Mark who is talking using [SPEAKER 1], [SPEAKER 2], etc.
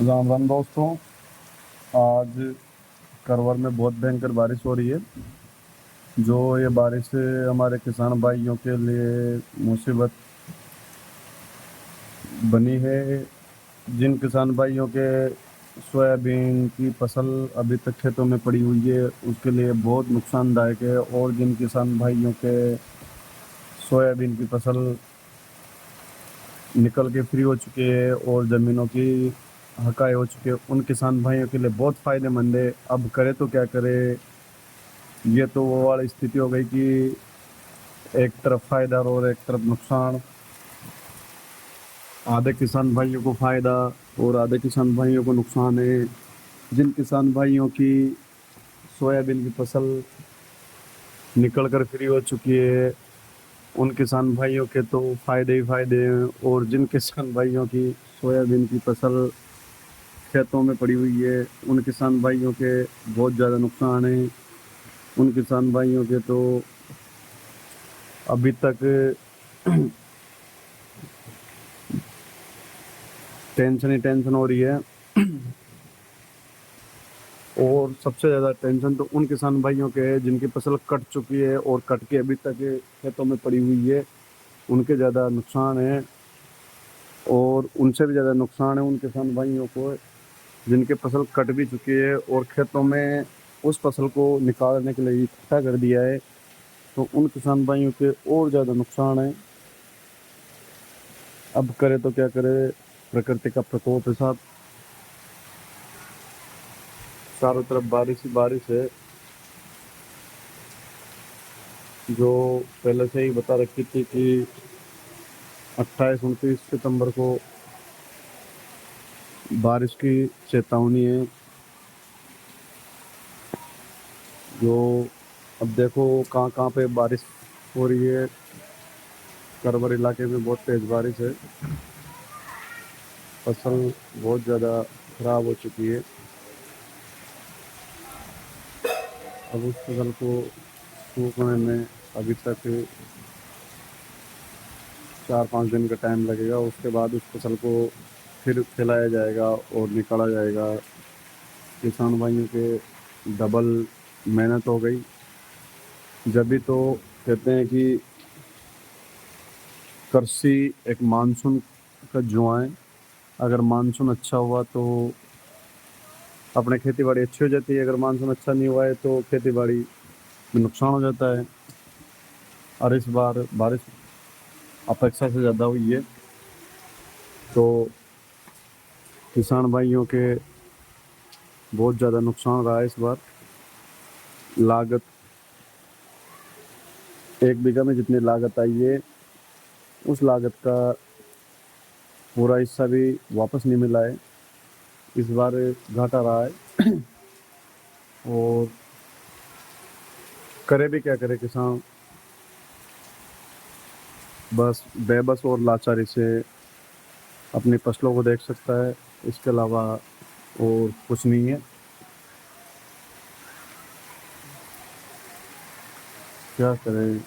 [SPEAKER 1] राम राम दोस्तों। आज करवर में बहुत भयंकर बारिश हो रही है। जो ये बारिश हमारे किसान भाइयों के लिए मुसीबत बनी है। जिन किसान भाइयों के सोयाबीन की फसल अभी तक खेतों में पड़ी हुई है उसके लिए बहुत नुकसानदायक है, और जिन किसान भाइयों के सोयाबीन की फसल निकल के फ्री हो चुकी है और ज़मीनों की हकाई हो चुकी है, उन किसान भाइयों के लिए बहुत फायदेमंद है। अब करे तो क्या करे। ये तो वो वाली स्थिति हो गई कि एक तरफ फायदा और एक तरफ नुकसान। आधे किसान भाइयों को फायदा और आधे किसान भाइयों को नुकसान है। जिन किसान भाइयों की सोयाबीन की फसल निकल कर फ्री हो चुकी है उन किसान भाइयों के तो फायदे ही फायदे हैं, और जिन किसान भाइयों की सोयाबीन की फसल खेतों में पड़ी हुई है उन किसान भाइयों के बहुत ज़्यादा नुकसान है। उन किसान भाइयों के तो अभी तक टेंशन ही टेंशन हो रही है। और सबसे ज़्यादा टेंशन तो उन किसान भाइयों के है जिनकी फसल कट चुकी है और कट के अभी तक खेतों में पड़ी हुई है, उनके ज़्यादा नुकसान है। और उनसे भी ज़्यादा नुकसान है उन किसान भाइयों को जिनकी फसल कट भी चुकी है और खेतों में उस फसल को निकालने के लिए इकट्ठा कर दिया है, तो उन किसान भाइयों के और ज़्यादा नुकसान है। अब करे तो क्या करे। प्रकृति का प्रकोप है साहब। चारों तरफ बारिश ही बारिश है। जो पहले से ही बता रखी थी कि 28-29 सितंबर को बारिश की चेतावनी है। जो अब देखो कहाँ कहाँ पे बारिश हो रही है। करवर इलाके में बहुत तेज बारिश है। फसल बहुत ज़्यादा खराब हो चुकी है। अब उस फसल को सूखने में अभी तक 4-5 दिन का टाइम लगेगा। उसके बाद उस फसल को फिर फैलाया जाएगा और निकाला जाएगा। किसान भाइयों के डबल मेहनत हो गई। जब भी तो कहते हैं कि कृषि एक मानसून का जुआ है। अगर मानसून अच्छा हुआ तो अपने खेती बाड़ी अच्छी हो जाती है, अगर मानसून अच्छा नहीं हुआ है तो खेती बाड़ी में नुकसान हो जाता है। और इस बार बारिश अपेक्षा से ज़्यादा हुई है, तो किसान भाइयों के बहुत ज़्यादा नुकसान रहा है इस बार। लागत 1 बीघा में जितनी लागत आई है उस लागत का पूरा हिस्सा भी वापस नहीं मिला है। इस बार घाटा रहा है। और करे भी क्या करे किसान। बस बेबस और लाचारी से अपनी फसलों को देख सकता है, इसके अलावा और कुछ नहीं है। क्या करें।